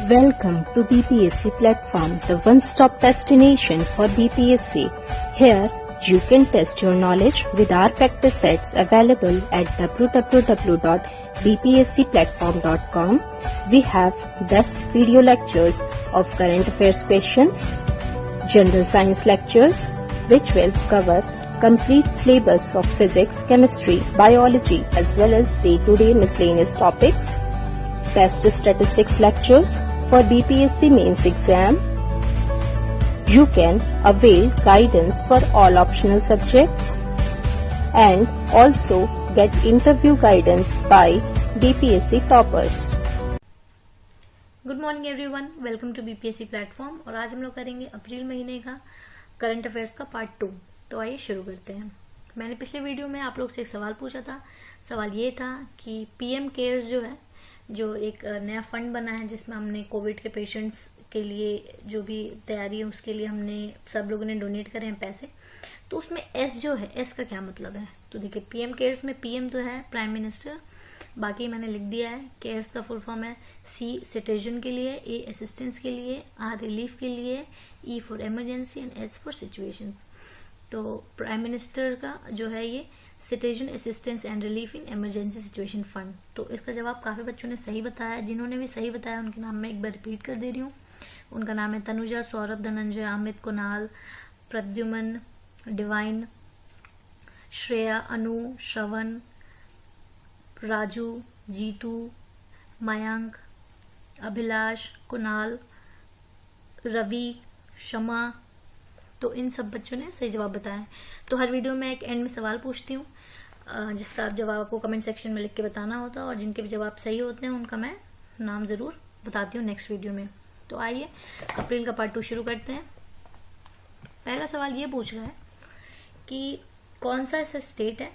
Welcome to BPSC platform, the one-stop destination for BPSC. Here, you can test your knowledge with our practice sets available at www.bpscplatform.com. We have best video lectures of current affairs questions, general science lectures, which will cover complete syllabus of physics, chemistry, biology, as well as day-to-day miscellaneous topics, test statistics lectures for BPSC mains exam. You can avail guidance for all optional subjects and also get interview guidance by BPSC toppers. Good morning everyone, welcome to BPSC platform. और आज हम लोग करेंगे अप्रैल महीने का current affairs का part 2। तो आइए शुरू करते हैं। मैंने पिछले वीडियो में आप लोग से एक सवाल पूछा था। सवाल ये था कि पीएम केयर्स जो है, जो एक नया फंड बना है जिसमें हमने कोविड के पेशेंट्स के लिए जो भी तैयारी है उसके लिए हमने सब लोगों ने डोनेट करे हैं पैसे। तो उसमें एस जो है, एस का क्या मतलब है? तो देखिए, पीएम केयर्स में पीएम तो है प्राइम मिनिस्टर, बाकी मैंने लिख दिया है। केयर्स का फुल फॉर्म है सी सिटीजन के लिए, ए असिस्टेंस के लिए, आर रिलीफ के लिए, E for emergency and H for situations. तो प्राइम मिनिस्टर का जो है ये citizen assistance and relief in emergency situation fund. तो इसका जवाब काफी बच्चों ने सही बताया। जिन्होंने भी सही बताया उनके नाम मैं एक बार रिपीट कर दे रही हूँ। उनका नाम है तनुजा, सौरभ, धनंजय, अमित, कुणाल, प्रद्युमन, डिवाइन, श्रेया, अनु, श्रवण, राजू, जीतू, मयंक, अभिलाष, कुणाल, रवि, शमा। तो इन सब बच्चों ने सही जवाब बताया। तो हर वीडियो में एक एंड में सवाल पूछती हूँ जिसका आप जवाब आपको कमेंट सेक्शन में लिख के बताना होता है, और जिनके भी जवाब सही होते हैं उनका मैं नाम जरूर बताती हूँ नेक्स्ट वीडियो में। तो आइए अप्रैल का पार्ट 2 शुरू करते हैं। पहला सवाल ये पूछ रहा है कि कौन सा ऐसा स्टेट है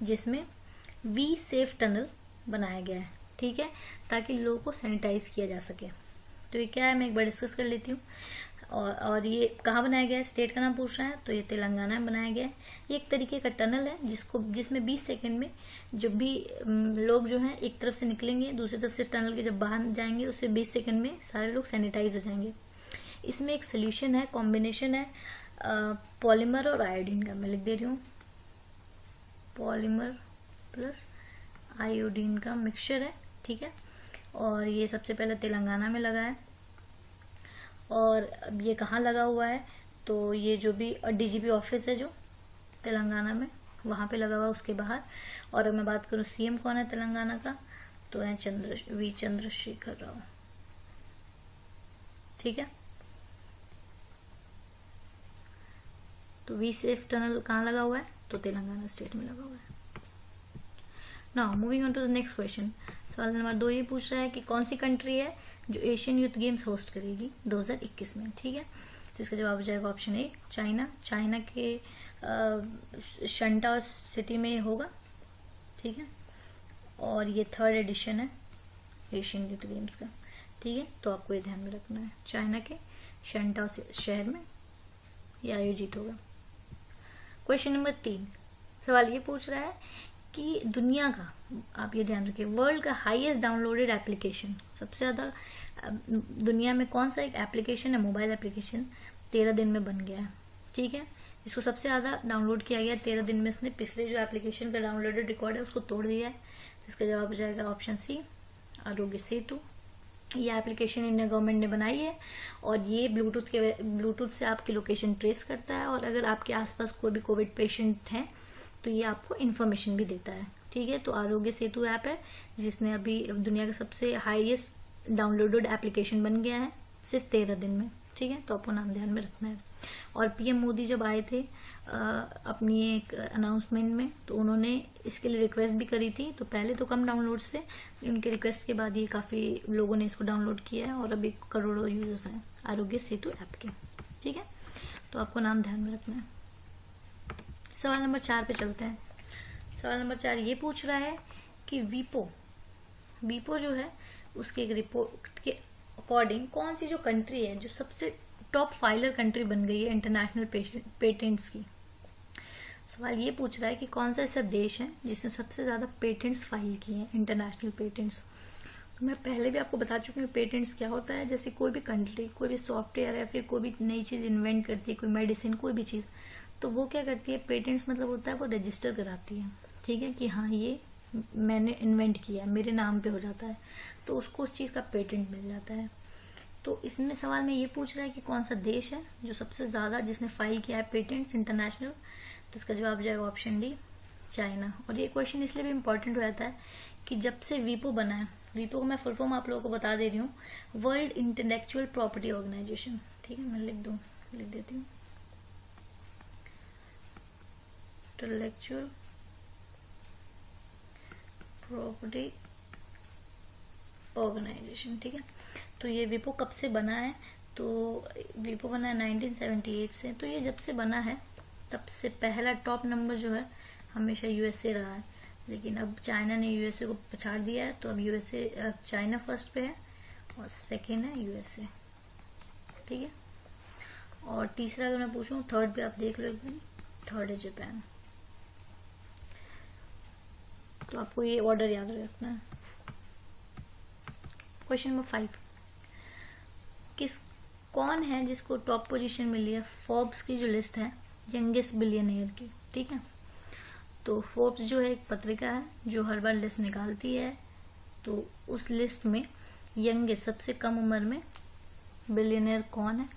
जिसमें वी सेफ टनल बनाया गया है, ठीक है, ताकि लोगों को सैनिटाइज किया जा सके। तो ये क्या है, मैं एक बार डिस्कस कर लेती हूँ। और ये कहाँ बनाया गया है, स्टेट का नाम पूछ रहा है, तो ये तेलंगाना में बनाया गया है। ये एक तरीके का टनल है जिसमें 20 सेकंड में जब भी लोग जो हैं एक तरफ से निकलेंगे, दूसरी तरफ से टनल के जब बाहर जाएंगे उससे 20 सेकंड में सारे लोग सैनिटाइज हो जाएंगे। इसमें एक सोल्यूशन है, कॉम्बिनेशन है पॉलीमर और आयोडीन का। मैं लिख दे रही हूँ, पॉलीमर प्लस आयोडीन का मिक्सचर है, ठीक है। और ये सबसे पहले तेलंगाना में लगा है। और अब ये कहाँ लगा हुआ है, तो ये जो भी डीजीपी ऑफिस है जो तेलंगाना में, वहां पे लगा हुआ है, उसके बाहर। और अगर मैं बात करूं सीएम कौन है तेलंगाना का, तो है वी चंद्रशेखर राव, ठीक है। तो वी सेफ टनल कहाँ लगा हुआ है, तो तेलंगाना स्टेट में लगा हुआ है। Now moving on to the next question. सवाल नंबर 2 ये पूछ रहा है कि कौन सी कंट्री है जो एशियन यूथ गेम्स होस्ट करेगी 2021 में, ठीक है। तो इसका जवाब हो जाएगा ऑप्शन ए, चाइना। चाइना के शंटा सिटी में होगा, ठीक है। और ये 3rd एडिशन है एशियन यूथ गेम्स का, ठीक है। तो आपको ये ध्यान में रखना है, चाइना के शंटा शहर में ये आयोजित होगा। क्वेश्चन नंबर 3 सवाल ये पूछ रहा है कि दुनिया का, आप ये ध्यान रखिए, वर्ल्ड का हाईएस्ट डाउनलोडेड एप्लीकेशन, सबसे ज्यादा दुनिया में कौन सा एक एप्लीकेशन है, मोबाइल एप्लीकेशन 13 दिन में बन गया है, ठीक है। इसको सबसे ज्यादा डाउनलोड किया गया 13 दिन में, इसने पिछले जो एप्लीकेशन का डाउनलोडेड रिकॉर्ड है उसको तोड़ दिया है। तो इसका जवाब हो जाएगा ऑप्शन सी, आरोग्य सेतु। ये एप्लीकेशन इंडिया गवर्नमेंट ने बनाई है और ये ब्लूटूथ से आपकी लोकेशन ट्रेस करता है, और अगर आपके आसपास कोई भी कोविड पेशेंट है तो ये आपको इन्फॉर्मेशन भी देता है, ठीक है। तो आरोग्य सेतु ऐप है जिसने अभी दुनिया का सबसे हाईएस्ट डाउनलोडेड एप्लीकेशन बन गया है सिर्फ 13 दिन में, ठीक है। तो आपको नाम ध्यान में रखना है। और पीएम मोदी जब आए थे अपनी एक अनाउंसमेंट में, तो उन्होंने इसके लिए रिक्वेस्ट भी करी थी। तो पहले तो कम डाउनलोड्स थे, उनके रिक्वेस्ट के बाद ये काफी लोगों ने इसको डाउनलोड किया है और अभी करोड़ों यूजर्स हैं आरोग्य सेतु ऐप के, ठीक है। तो आपको नाम ध्यान में रखना है। सवाल नंबर 4 पे चलते हैं। सवाल नंबर 4 ये पूछ रहा है कि वीपो जो है उसके एक रिपोर्ट के अकॉर्डिंग कौन सी जो कंट्री है जो सबसे टॉप फाइलर कंट्री बन गई है इंटरनेशनल पेटेंट्स की। सवाल ये पूछ रहा है कि कौन सा ऐसा देश है जिसने सबसे ज्यादा पेटेंट्स फाइल किए हैं, इंटरनेशनल पेटेंट्स। मैं पहले भी आपको बता चुकी हूँ पेटेंट्स क्या होता है। जैसे कोई भी कंट्री कोई भी सॉफ्टवेयर या फिर कोई भी नई चीज इन्वेंट करती है, कोई मेडिसिन कोई भी चीज, तो वो क्या करती है, पेटेंट्स मतलब होता है वो रजिस्टर कराती है, ठीक है, कि हाँ ये मैंने इन्वेंट किया, मेरे नाम पे हो जाता है, तो उसको उस चीज का पेटेंट मिल जाता है। तो इसमें सवाल में ये पूछ रहा है कि कौन सा देश है जो सबसे ज्यादा जिसने फाइल किया है पेटेंट्स इंटरनेशनल, तो इसका जवाब हो जाएगा ऑप्शन डी, चाइना। और ये क्वेश्चन इसलिए भी इम्पोर्टेंट हो जाता है कि जब से वीपो बना है, वीपो को मैं फुल फॉर्म आप लोगों को बता दे रही हूँ, वर्ल्ड इंटेलेक्चुअल प्रॉपर्टी ऑर्गेनाइजेशन, ठीक है, मैं लिख देती हूँ, इंटेलेक्चुअल प्रॉपर्टी ऑर्गेनाइजेशन, ठीक है। तो ये विपो कब से बना है, तो विपो बना है 1978 से। तो ये जब से बना है तब से पहला टॉप नंबर जो है हमेशा यूएसए रहा है, लेकिन अब चाइना ने यूएसए को पछाड़ दिया है, तो अब यूएसए चाइना फर्स्ट पे है और सेकेंड है यूएसए, ठीक है। और तीसरा अगर मैं पूछूं, थर्ड पे आप देख लो, एकदम थर्ड है जापान। तो आपको ये ऑर्डर याद रखना है। क्वेश्चन नंबर 5, कौन है जिसको टॉप पोजीशन मिली है फोर्ब्स की जो लिस्ट है यंगेस्ट बिलियनियर की, ठीक है। तो फोर्ब्स जो है एक पत्रिका है जो हर बार लिस्ट निकालती है, तो उस लिस्ट में यंगेस्ट सबसे कम उम्र में बिलियनियर कौन है,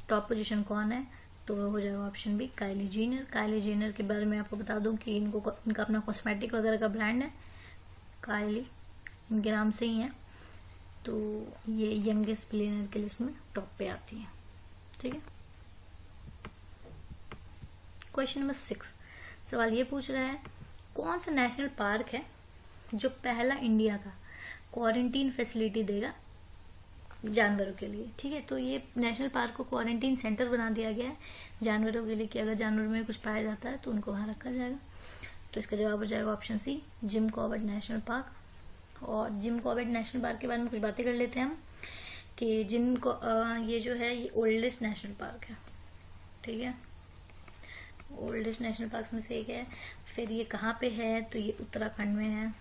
टॉप पोजीशन कौन है, तो वो हो जाएगा option B, Kylie Jenner. Kylie Jenner के बारे में आपको बता दूं कि इनका अपना कॉस्मेटिक वगैरह का ब्रांड है, काइली इनके नाम से ही है, तो ये यंगेस्ट बिलियनियर की लिस्ट में टॉप पे आती है, ठीक है। क्वेश्चन नंबर 6, सवाल ये पूछ रहा है कौन सा नेशनल पार्क है जो पहला इंडिया का क्वारंटीन फैसिलिटी देगा जानवरों के लिए, ठीक है। तो ये नेशनल पार्क को क्वारंटीन सेंटर बना दिया गया है जानवरों के लिए कि अगर जानवर में कुछ पाया जाता है तो उनको वहां रखा जाएगा। तो इसका जवाब हो जाएगा option C, Jim Corbett national park. और जिम कॉर्बेट नेशनल पार्क के बारे में कुछ बातें कर लेते हैं हम कि ये जो है ये ओल्डेस्ट नेशनल पार्क है, ठीक है, ओल्डेस्ट नेशनल पार्क में से एक है। फिर ये कहाँ पे है, तो ये उत्तराखंड में है,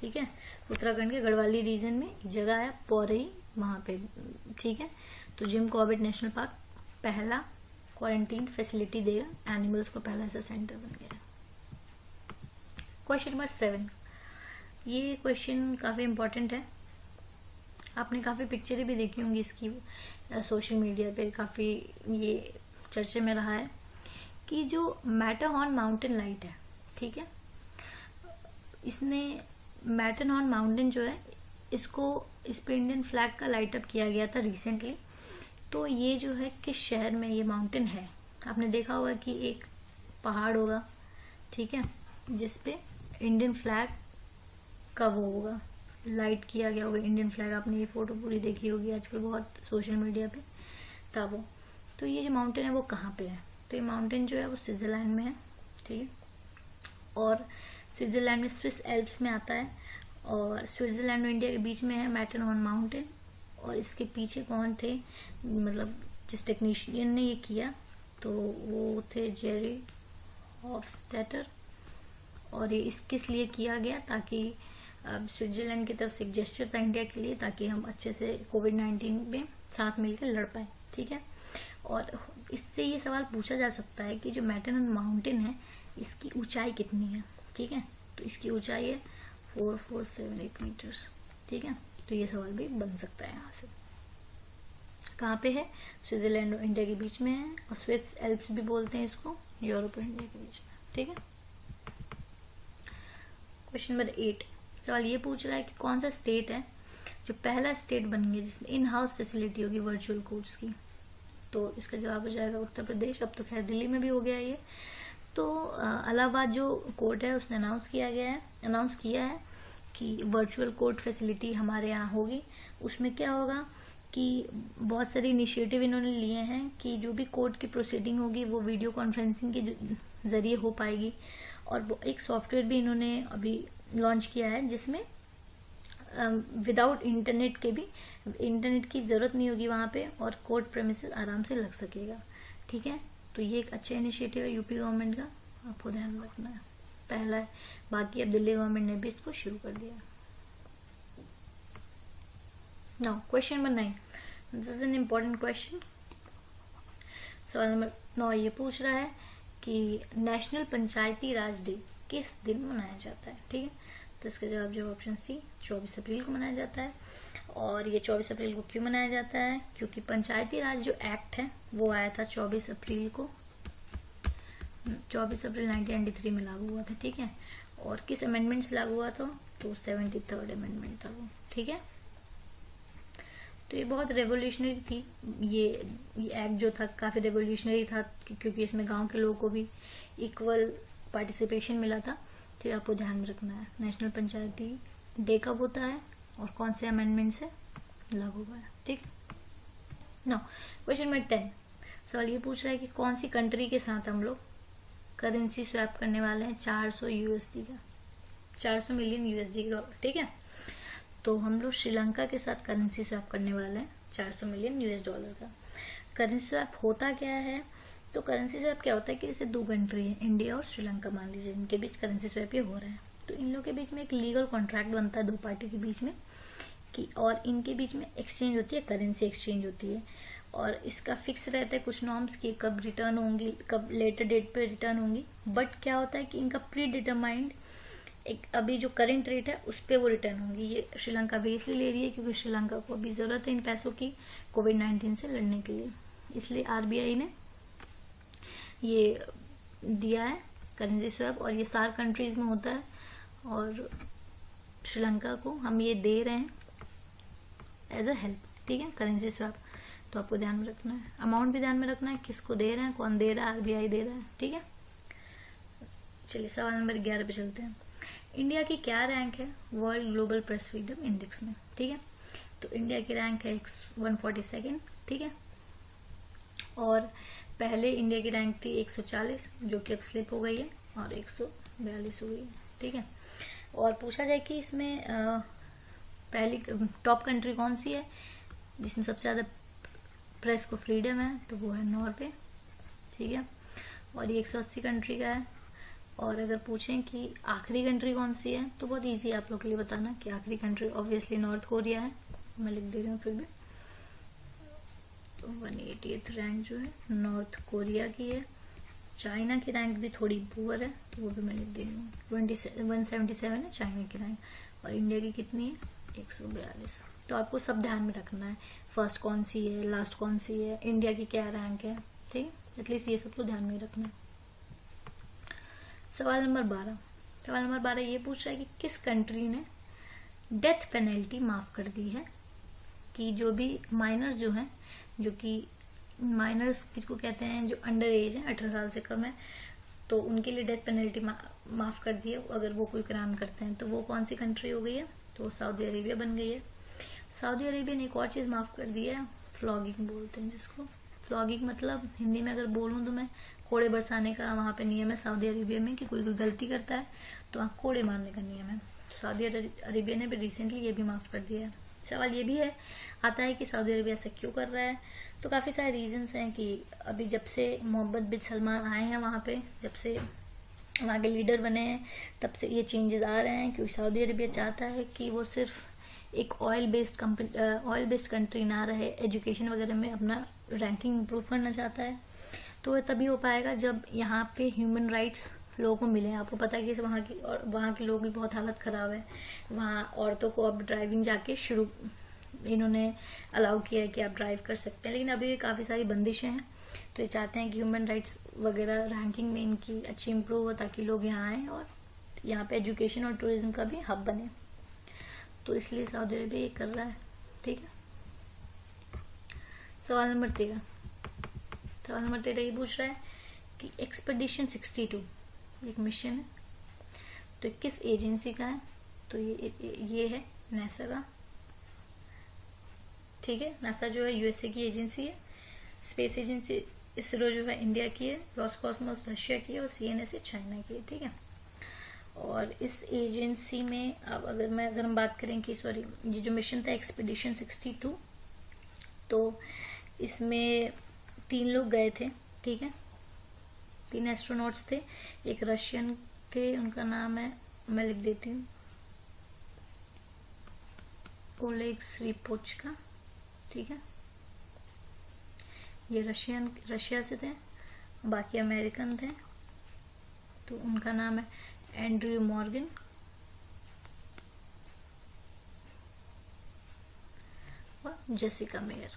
ठीक है, उत्तराखंड के गढ़वाली रीजन में एक जगह है पौरई, वहां पे, ठीक है। तो जिम कॉर्बेट नेशनल पार्क पहला क्वारंटीन फैसिलिटी देगा एनिमल्स को, पहला ऐसा सेंटर बन गया। क्वेश्चन नंबर 7, ये क्वेश्चन काफी इंपॉर्टेंट है, आपने काफी पिक्चरें भी देखी होंगी इसकी सोशल मीडिया पे, काफी ये चर्चे में रहा है कि जो मैटरहॉर्न माउंटेन लाइट है, ठीक है, इसने मैटरहॉर्न माउंटेन जो है इसको इस पे इंडियन फ्लैग का लाइट अप किया गया था रिसेंटली। तो ये जो है किस शहर में ये माउंटेन है, आपने देखा होगा कि एक पहाड़ होगा, ठीक है, जिसपे इंडियन फ्लैग का वो होगा, लाइट किया गया होगा इंडियन फ्लैग, आपने ये फोटो पूरी देखी होगी आजकल बहुत सोशल मीडिया पे था वो। तो ये जो माउंटेन है वो कहाँ पे है, तो ये माउंटेन जो है वो स्विट्जरलैंड में है, ठीक है, और स्विट्जरलैंड में स्विस एल्प्स में आता है, और स्विट्जरलैंड और इंडिया के बीच में है मैटरहॉर्न माउंटेन। और इसके पीछे कौन थे, मतलब जिस टेक्नीशियन ने ये किया तो वो थे जेरी हॉफस्टेटर। और ये किस लिए किया गया, ताकि स्विट्जरलैंड की तरफ से एक जेस्चर था इंडिया के लिए, ताकि हम अच्छे से कोविड-19 में साथ मिलकर लड़ पाए, ठीक है। और इससे ये सवाल पूछा जा सकता है कि जो मैटरहॉर्न माउंटेन है इसकी ऊंचाई कितनी है, ठीक है, तो इसकी ऊंचाई है 4478 मीटर्स, ठीक है। तो ये सवाल भी बन सकता है यहाँ से। कहाँ पे है, स्विट्जरलैंड और इंडिया के बीच में है, और स्विस एल्प्स भी बोलते हैं इसको, यूरोप और इंडिया के बीच में, ठीक है। क्वेश्चन नंबर 8, सवाल ये पूछ रहा है कि कौन सा स्टेट है जो पहला स्टेट बन गया जिसमें इन हाउस फैसिलिटी होगी वर्चुअल कोर्ट्स की, तो इसका जवाब हो जाएगा उत्तर प्रदेश। अब तो खैर दिल्ली में भी हो गया ये। तो इलाहाबाद जो कोर्ट है उसने अनाउंस किया है कि वर्चुअल कोर्ट फैसिलिटी हमारे यहाँ होगी। उसमें क्या होगा कि बहुत सारे इनिशिएटिव इन्होंने लिए हैं कि जो भी कोर्ट की प्रोसीडिंग होगी वो वीडियो कॉन्फ्रेंसिंग के जरिए हो पाएगी। और एक सॉफ्टवेयर भी इन्होंने अभी लॉन्च किया है जिसमें विदाउट इंटरनेट की जरूरत नहीं होगी वहां पे, और कोर्ट प्रेमिसेस आराम से लग सकेगा, ठीक है। तो ये एक अच्छा इनिशिएटिव है यूपी गवर्नमेंट का, आपको ध्यान रखना है, पहला है। बाकी अब दिल्ली गवर्नमेंट ने भी इसको शुरू कर दिया। Now question number 9, this is an important question. सवाल नंबर 9 ये पूछ रहा है कि नेशनल पंचायती राज डे किस दिन मनाया जाता है। ठीक है, तो इसका जवाब जो ऑप्शन सी 24 अप्रैल को मनाया जाता है। और ये 24 अप्रैल को क्यों मनाया जाता है? क्योंकि पंचायती राज जो एक्ट है वो आया था 24 अप्रैल को, 24 अप्रैल 1993 में लागू हुआ था। ठीक है, और किस अमेंडमेंट से लागू हुआ था? तो 73rd अमेंडमेंट था वो। ठीक है, तो ये बहुत रेवोल्यूशनरी थी। ये एक्ट जो था काफी रेवोल्यूशनरी था, क्योंकि इसमें गांव के लोगों को भी इक्वल पार्टिसिपेशन मिला था। तो ये आपको ध्यान में रखना है। नेशनल पंचायती डे कब होता है और कौन से अमेंडमेंट से लागू हुआ है। ठीक, नाउ क्वेश्चन नंबर 10, सवाल ये पूछ रहा है कि कौन सी कंट्री के साथ हम लोग करेंसी स्वैप करने वाले हैं 400 यूएसडी का, 400 मिलियन यूएसडी का डॉलर। ठीक है, तो हम लोग श्रीलंका के साथ करेंसी स्वैप करने वाले हैं 400 मिलियन यूएस डॉलर का। करेंसी स्वैप होता क्या है? तो करेंसी स्वैप क्या होता है कि जैसे दो कंट्री है, इंडिया और श्रीलंका मान लीजिए, इनके बीच करेंसी स्वैप ये हो रहा है, तो इन लोगों के बीच में एक लीगल कॉन्ट्रैक्ट बनता है दो पार्टी के बीच में कि, और इनके बीच में एक्सचेंज होती है, करेंसी एक्सचेंज होती है। और इसका फिक्स रहता है कुछ नॉर्म्स की कब रिटर्न होंगी, कब लेटर डेट पे रिटर्न होंगी। बट क्या होता है कि इनका प्री डिटरमाइंड एक अभी जो करंट रेट है उस पे वो रिटर्न होंगी। ये श्रीलंका भी इसलिए ले रही है क्योंकि श्रीलंका को अभी जरूरत है इन पैसों की कोविड-19 से लड़ने के लिए, इसलिए आरबीआई ने ये दिया है करेंसी स्वैप। और ये सार कंट्रीज में होता है और श्रीलंका को हम ये दे रहे हैं एज अ हेल्प। ठीक है, करेंसी स्वैप। तो आपको ध्यान में रखना है, अमाउंट भी ध्यान में रखना है, किसको दे रहे हैं, कौन दे रहा है, आरबीआई दे रहा है। ठीक है, चलिए सवाल नंबर 11 पे चलते हैं। इंडिया की क्या रैंक है world global press freedom index में? ठीक है, तो इंडिया की रैंक है 142। ठीक है, और पहले इंडिया की रैंक थी 140 जो कि अब स्लिप हो गई है और 142 हो गई है। ठीक है, और पूछा जाए कि इसमें पहली टॉप कंट्री कौन सी है जिसमें सबसे ज्यादा प्रेस को फ्रीडम है, तो वो है नॉर्वे। ठीक है, और ये 180 कंट्री का है। और अगर पूछें कि आखिरी कंट्री कौन सी है, तो बहुत इजी है आप लोग के लिए बताना कि आखिरी कंट्री ऑब्वियसली नॉर्थ कोरिया है। मैं लिख दे रही हूँ फिर भी, तो 188th रैंक जो है नॉर्थ कोरिया की है। चाइना की रैंक भी थोड़ी पुअर है, तो वो भी मैं लिख दे रही हूँ, 177 है चाइना की रैंक। और इंडिया की कितनी है? 142। तो आपको सब ध्यान में रखना है, फर्स्ट कौन सी है, लास्ट कौन सी है, इंडिया की क्या रैंक है। ठीक है, एटलीस्ट ये सब तो ध्यान में रखना है। सवाल नंबर 12, सवाल नंबर 12 ये पूछ रहा है कि किस कंट्री ने डेथ पेनल्टी माफ कर दी है कि जो भी माइनर्स जो हैं, जो कि माइनर्स किसको कहते हैं, जो अंडर एज है 18 साल से कम है, तो उनके लिए डेथ पेनल्टी माफ कर दी है अगर वो कोई क्राइम करते हैं। तो वो कौन सी कंट्री हो गई है? तो सऊदी अरेबिया बन गई है। सऊदी अरेबिया ने एक और चीज माफ कर दी है, फ्लॉगिंग बोलते हैं जिसको। फ्लॉगिंग मतलब हिंदी में अगर बोलूं तो मैं कोड़े बरसाने का वहां पे नियम है सऊदी अरेबिया में कि कोई गलती करता है तो वहां कोड़े मारने का नियम है। तो सऊदी अरेबिया ने भी रिसेंटली ये भी माफ कर दिया है। सवाल ये भी है आता है कि सऊदी अरेबिया ऐसा क्यों कर रहा है? तो काफी सारे रीजंस हैं कि अभी जब से मोहम्मद बिन सलमान आए हैं वहां पे, जब से वहां के लीडर बने हैं, तब से ये चेंजेस आ रहे हैं। क्योंकि सऊदी अरेबिया चाहता है कि वो सिर्फ एक ऑयल बेस्ड कंट्री ना रहे, एजुकेशन वगैरह में अपना रैंकिंग इंप्रूव करना चाहता है। तो वह तभी हो पाएगा जब यहाँ पे ह्यूमन राइट्स लोगों को मिले। आपको पता है कि वहाँ के लोगों की बहुत हालत खराब है। वहाँ औरतों को अब ड्राइविंग जाके इन्होंने अलाउ किया है कि आप ड्राइव कर सकते हैं, लेकिन अभी भी काफी सारी बंदिशें हैं। तो ये चाहते हैं कि ह्यूमन राइट्स वगैरह रैंकिंग में इनकी अच्छी इंप्रूव हो ताकि लोग यहाँ आए और यहाँ पे एजुकेशन और टूरिज्म का भी हब बने। तो इसलिए सऊदी अरेबिया ये कर रहा है। ठीक है, सवाल नंबर 13, सवाल नंबर 13 ये पूछ रहा है कि एक्सपेडिशन 62 एक मिशन है, तो किस एजेंसी का है? तो ये है नासा का। ठीक है, नासा जो है यूएसए की एजेंसी है। स्पेस एजेंसी इसरो जो है इंडिया की है, रोस्कॉस्मोस रशिया की है और सीएनएसए चाइना की है। ठीक है, और इस एजेंसी में अब अगर हम बात करें कि सॉरी ये जो मिशन था एक्सपेडिशन 62, तो इसमें 3 लोग गए थे। ठीक है, 3 एस्ट्रोनॉट्स थे, एक रशियन थे, उनका नाम है, मैं लिख देती हूँ, ओलेग स्विपोचका, ठीक है। ये रशिया से थे, बाकी अमेरिकन थे, तो उनका नाम है एंड्रयू मॉर्गन और जेसिका मेयर।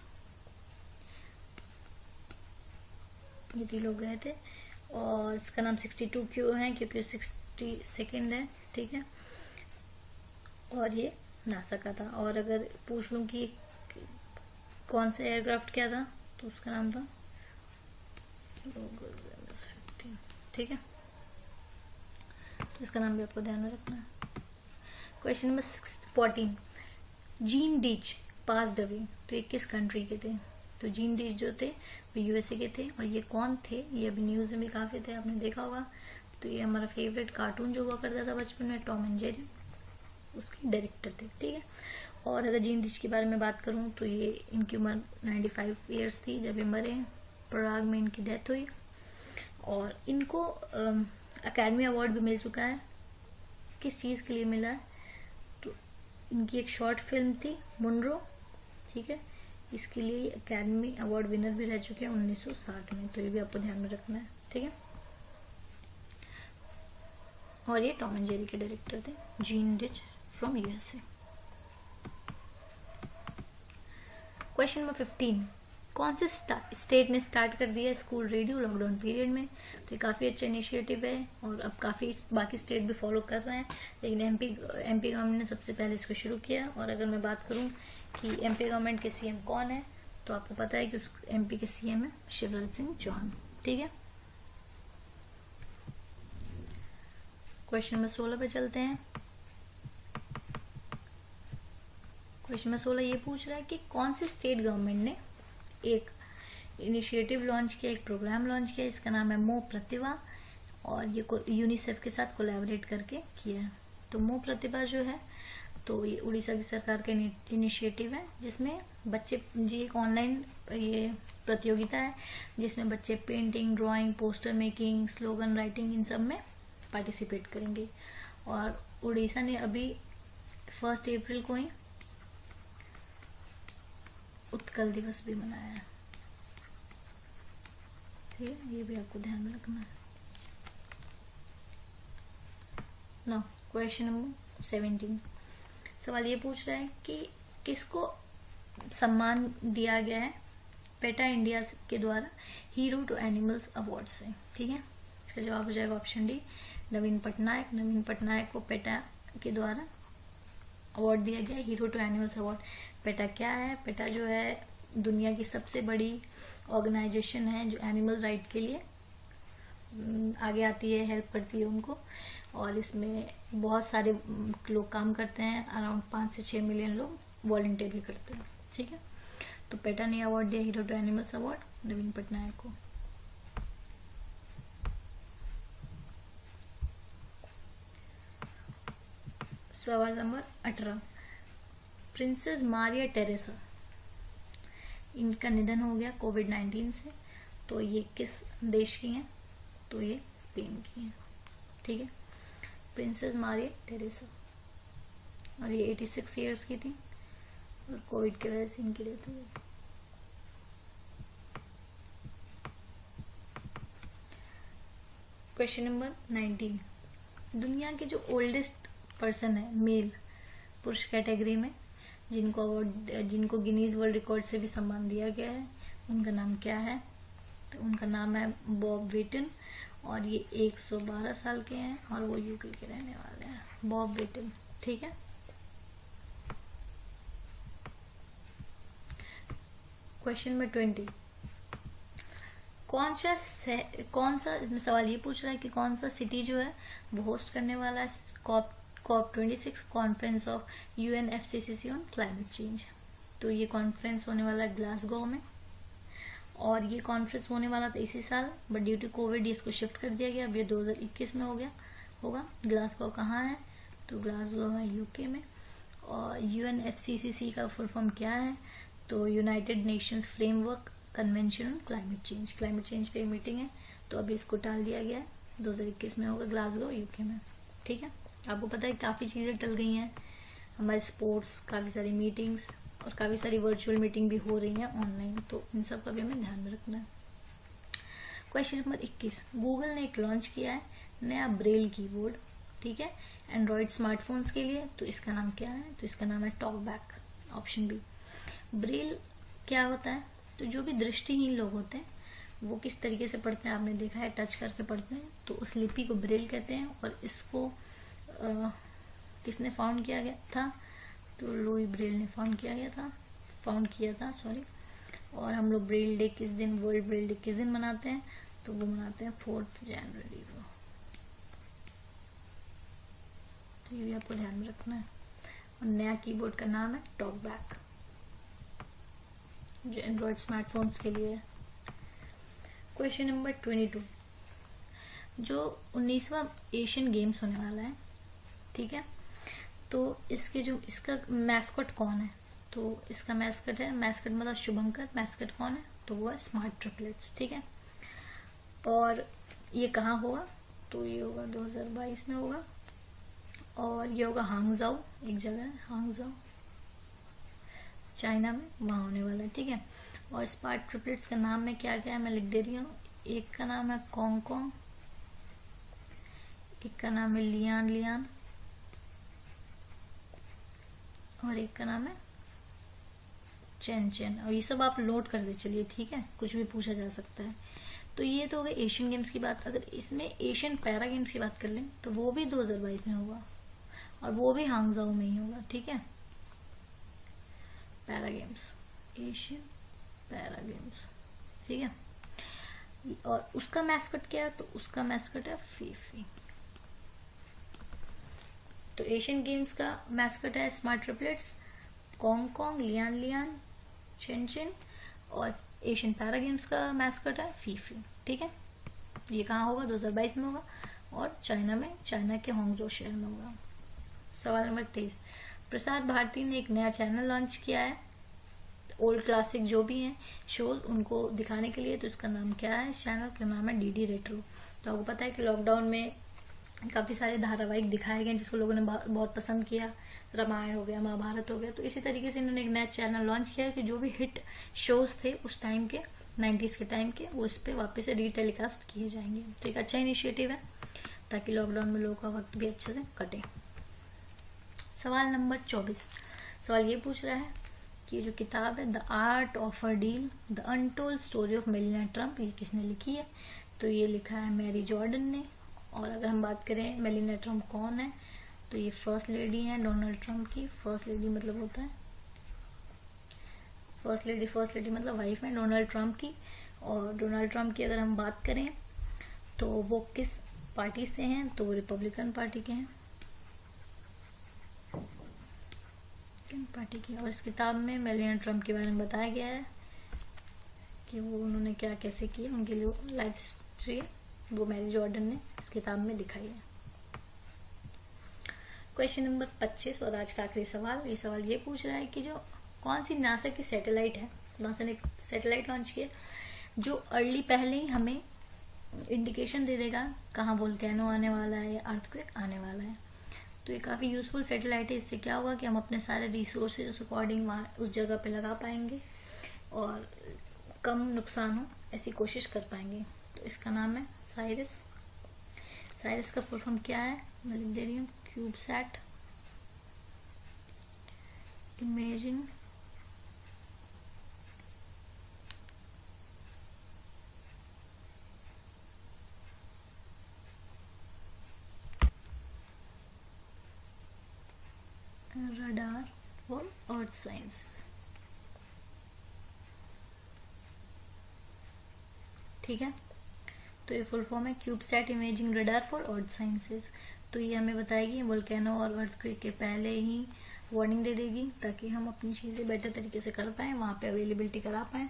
ये 3 लोग गए थे और इसका नाम 62 क्यों है, क्योंकि 62nd है, ठीक है। और ये नासा का था। और अगर पूछ लूं कि कौन सा एयरक्राफ्ट क्या था, तो उसका नाम था ठीक है, तो इसका नाम भी आपको ध्यान में रखना है। क्वेश्चन नंबर 14, जीन डीच पास्ड अवे, तो ये किस कंट्री के थे? तो जीन डीच जो थे वो यूएसए के थे। और ये कौन थे? ये अभी न्यूज में भी काफी थे, आपने देखा होगा। तो ये हमारा फेवरेट कार्टून जो हुआ करता था बचपन में, टॉम एंड जेरी, उसके डायरेक्टर थे, ठीक है। और अगर जीन डीच के बारे में बात करूं तो ये इनकी उम्र 95 ईयर्स थी जब ये मरे। पराग में इनकी डेथ हुई और इनको अकेडमी अवार्ड भी मिल चुका है। किस चीज के लिए मिला है? तो इनकी एक शॉर्ट फिल्म थी मुनरो, ठीक है, इसके लिए अकेडमी अवार्ड विनर भी रह चुके हैं 1960 में। तो ये भी आपको ध्यान में रखना है, ठीक है। और ये टॉम एंड जेरी के डायरेक्टर थे, gene ditch from USA. Question number 15, कौन से स्टेट ने स्टार्ट कर दिया स्कूल रेडियो लॉकडाउन पीरियड में? तो ये काफी अच्छा इनिशिएटिव है और अब काफी बाकी स्टेट भी फॉलो कर रहे हैं, लेकिन एमपी गवर्नमेंट ने सबसे पहले इसको शुरू किया। और अगर मैं बात करूं कि एमपी गवर्नमेंट के सीएम कौन है, तो आपको पता है कि उस एमपी के सीएम है शिवराज सिंह चौहान, ठीक है। क्वेश्चन नंबर 16 पे चलते हैं। क्वेश्चन नंबर 16 ये पूछ रहा है कि कौन से स्टेट गवर्नमेंट ने एक इनिशिएटिव लॉन्च किया, एक प्रोग्राम लॉन्च किया, इसका नाम है मो प्रतिभा, और ये यूनिसेफ के साथ कोलैबोरेट करके किया है। तो मो प्रतिभा जो है, तो ये उड़ीसा की सरकार का इनिशिएटिव है, जिसमें बच्चे जी एक ऑनलाइन ये प्रतियोगिता है जिसमें बच्चे painting, drawing, poster making, slogan writing, इन सब में पार्टिसिपेट करेंगे। और उड़ीसा ने अभी 1 अप्रैल को ही उत्कल दिवस भी मनाया है, ठीक है, ये भी आपको ध्यान में रखना है। नाउ क्वेश्चन नंबर 17, सवाल ये पूछ रहा है कि किसको सम्मान दिया गया है पेटा इंडिया के द्वारा हीरो टू एनिमल्स अवार्ड से, ठीक है। इसका जवाब हो जाएगा ऑप्शन डी, नवीन पटनायक। नवीन पटनायक को पेटा के द्वारा अवार्ड दिया गया, hero to animals award. PETA क्या है? पेटा जो है दुनिया की सबसे बड़ी ऑर्गेनाइजेशन है जो एनिमल राइट के लिए आगे आती है, हेल्प करती है उनको। और इसमें बहुत सारे लोग काम करते हैं, अराउंड 5 से 6 मिलियन लोग वॉलंटियर भी करते हैं, ठीक है। तो पेटा ने अवार्ड दिया हीरो टू एनिमल्स अवार्ड नवीन पटनायक को। सवाल नंबर 18, प्रिंसेस मारिया टेरेसा, इनका निधन हो गया कोविड-19 से। तो ये किस देश की हैं? तो ये स्पेन की हैं, ठीक है, प्रिंसेस मारिया टेरेसा। और ये 86 ईयर्स की थी और कोविड की वजह से इनकी डेथ हो गई। क्वेश्चन नंबर 19, दुनिया के जो ओल्डेस्ट पर्सन है मेल पुरुष कैटेगरी में, जिनको गिनीज वर्ल्ड रिकॉर्ड से भी सम्मान दिया गया है, उनका नाम क्या है? तो उनका नाम है बॉब विटन और ये 112 साल के हैं और वो यूके के रहने वाले हैं, बॉब विटन, ठीक है। क्वेश्चन नंबर 20, कौन सा सवाल ये पूछ रहा है कि कौन सा सिटी जो है वो होस्ट करने वाला है COP 26 conference of UNFCCC on climate change. तो ये कॉन्फ्रेंस होने वाला है ग्लासगो में, और ये कॉन्फ्रेंस होने वाला था इसी साल, बट ड्यू टू कोविड इसको शिफ्ट कर दिया गया। अब ये 2021 में होगा। ग्लासगो कहाँ है? तो ग्लासगो है यूके में। और UNFCCC का फुल फॉर्म क्या है? तो United Nations framework convention on climate change पे मीटिंग है, तो अभी इसको टाल दिया गया है, 2021 में होगा ग्लासगो यूके में, ठीक है। आपको पता है काफी चीजें टल गई हैं हमारे स्पोर्ट्स, काफ़ी सारी मीटिंग्स और काफ़ी सारी वर्चुअल मीटिंग भी हो रही हैं ऑनलाइन, तो इन सब का भी हमें ध्यान में रखना है। क्वेश्चन नंबर 21, गूगल ने एक लॉन्च किया है नया ब्रेल कीबोर्ड, ठीक है, एंड्रॉयड स्मार्टफोन्स के लिए। तो इसका नाम क्या है? तो इसका नाम है टॉकबैक, ऑप्शन बी। ब्रेल क्या होता है? तो जो भी दृष्टिहीन लोग होते हैं वो किस तरीके से पढ़ते हैं, आपने देखा है, टच करके पढ़ते हैं, तो उस लिपि को ब्रेल कहते हैं। और इसको किसने फाउंड किया गया था? तो लुई ब्रेल ने फाउंड किया था सॉरी। और हम लोग ब्रेल डे किस दिन, वर्ल्ड ब्रेल डे किस दिन मनाते हैं? तो वो मनाते हैं 4 जनवरी को। तो ये भी आपको ध्यान में रखना है। और नया कीबोर्ड का नाम है टॉकबैक, जो एंड्रॉयड स्मार्टफोन्स के लिए है। क्वेश्चन नंबर 22, जो 19वां एशियन गेम्स होने वाला है, ठीक है, तो इसका मैस्कट कौन है? तो इसका मैस्कट मतलब शुभंकर। मैस्कट कौन है? तो वो है स्मार्ट ट्रिपलेट्स, ठीक है। और ये कहाँ होगा? तो ये होगा 2022 में होगा, और ये होगा हांगजाओ, एक जगह है हांगजाओ, चाइना में, वहां होने वाला है, ठीक है। और स्मार्ट ट्रिपलेट्स का नाम में क्या क्या है मैं लिख दे रही हूँ। एक का नाम है कॉन्ग, एक का नाम है लियान, और एक का नाम है चेन। और ये सब आप नोट कर दे चलिए, ठीक है, कुछ भी पूछा जा सकता है। तो ये तो हो गई एशियन गेम्स की बात। अगर इसमें एशियन पैरा गेम्स की बात कर लें तो वो भी 2022 में होगा, और वो भी हांगजाओ में ही होगा, ठीक है। Para games, Asian para games, ठीक है। और उसका मैस्कट क्या है? तो उसका मैस्कट है फीफी। तो एशियन गेम्स का मैस्कट है smart triplets, Kong, Lian, chain, और एशियन पैरा गेम्स का मैस्कट है फीफी, ठीक है। ये कहाँ होगा? 2022 में होगा, और चाइना के हांगजो शहर में होगा। सवाल नंबर 23, प्रसार भारती ने एक नया चैनल लॉन्च किया है, ओल्ड क्लासिक जो भी हैं शोज उनको दिखाने के लिए। तो इसका नाम क्या है? इस चैनल का नाम है डीडी रेट्रो। तो आपको पता है कि लॉकडाउन में काफी सारे धारावाहिक दिखाए गए जिसको लोगों ने बहुत पसंद किया, रामायण हो गया, महाभारत हो गया। तो इसी तरीके से इन्होंने एक नया चैनल लॉन्च किया है कि जो भी हिट शोज थे उस टाइम के, 90s के टाइम के, वो इस पे वापस से रीटेलीकास्ट किए जाएंगे। तो एक अच्छा इनिशिएटिव है ताकि लॉकडाउन में लोगों का वक्त भी अच्छे से कटे। सवाल नंबर 24, सवाल ये पूछ रहा है कि ये जो किताब है the art of a deal, the untold story of melaena Trump, ये किसने लिखी है? तो ये लिखा है मैरी जॉर्डन ने। और अगर हम बात करें मेलिना ट्रम्प कौन है, तो ये फर्स्ट लेडी है डोनाल्ड ट्रम्प की। फर्स्ट लेडी मतलब होता है फर्स्ट लेडी मतलब वाइफ है डोनाल्ड ट्रम्प की। और डोनाल्ड ट्रम्प की अगर हम बात करें तो वो किस पार्टी से हैं? तो वो रिपब्लिकन पार्टी के हैं, पार्टी की। और इस किताब में मेलिना ट्रम्प के बारे में बताया गया है कि वो उन्होंने क्या कैसे किया, उनकी जो लाइफ हिस्ट्री है वो मैरी जॉर्डन ने इस किताब में दिखाई है। क्वेश्चन नंबर 25 और आज का आखिरी सवाल। ये सवाल ये पूछ रहा है कि जो कौन सी नासा की सैटेलाइट है, नासा ने एक सैटेलाइट लॉन्च किया जो अर्ली पहले ही हमें इंडिकेशन दे देगा कहाँ वोल्केनो आने वाला है या अर्थक्वेक आने वाला है। तो ये काफी यूजफुल सैटेलाइट है। इससे क्या होगा कि हम अपने सारे रिसोर्सेज उस अकॉर्डिंग वहाँ उस जगह पे लगा पाएंगे और कम नुकसान हो ऐसी कोशिश कर पाएंगे। तो इसका नाम है साइरस। साइरस का फुल फॉर्म क्या है मैं लिख दे रही हूँ, CubeSat imaging radar for earth science. ठीक है, तो ये फुल फॉर्म है CubeSat imaging radar for earth sciences. तो ये हमें बताएगी वोल्केनो और अर्थक्वेक के पहले ही वार्निंग दे देगी ताकि हम अपनी चीजें बेटर तरीके से कर पाए, वहां पे अवेलेबिलिटी करा पाए।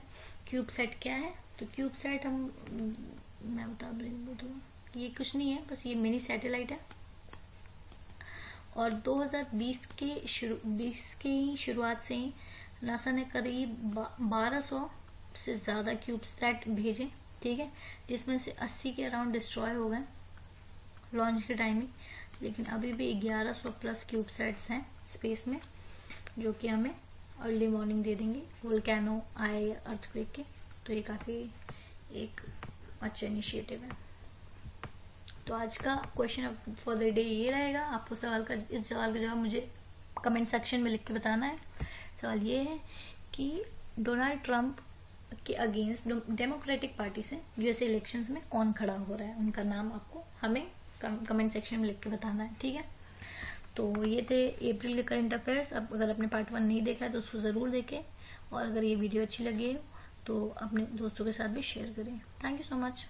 क्यूबसैट क्या है? तो क्यूबसैट मैं बता दूँ ये कुछ नहीं है, बस ये मिनी सैटेलाइट है और 2020 की शुरुआत से ही नासा ने करीब 1200 से ज्यादा क्यूबसैट भेजे। ठीक है, जिसमें से 80 के अराउंड डिस्ट्रॉय हो गए लॉन्च के टाइम ही। लेकिन अभी भी 1100 प्लस क्यूबसाइट्स हैं स्पेस में, जो कि हमें अर्ली मॉर्निंग दे देंगे वोल्केनो आए अर्थक्वेक के। तो ये काफी एक अच्छा इनिशिएटिव है। तो आज का क्वेश्चन फॉर द डे ये रहेगा। आपको इस सवाल का जवाब मुझे कमेंट सेक्शन में लिख के बताना है। सवाल ये है कि डोनाल्ड ट्रंप के अगेंस्ट डेमोक्रेटिक पार्टी से यूएसए इलेक्शंस में कौन खड़ा हो रहा है, उनका नाम आपको हमें कमेंट सेक्शन में लिख के बताना है, ठीक है। तो ये थे अप्रैल के करंट अफेयर्स। अब अगर आपने पार्ट 1 नहीं देखा है तो उसको जरूर देखें, और अगर ये वीडियो अच्छी लगी तो अपने दोस्तों के साथ भी शेयर करें। Thank you so much.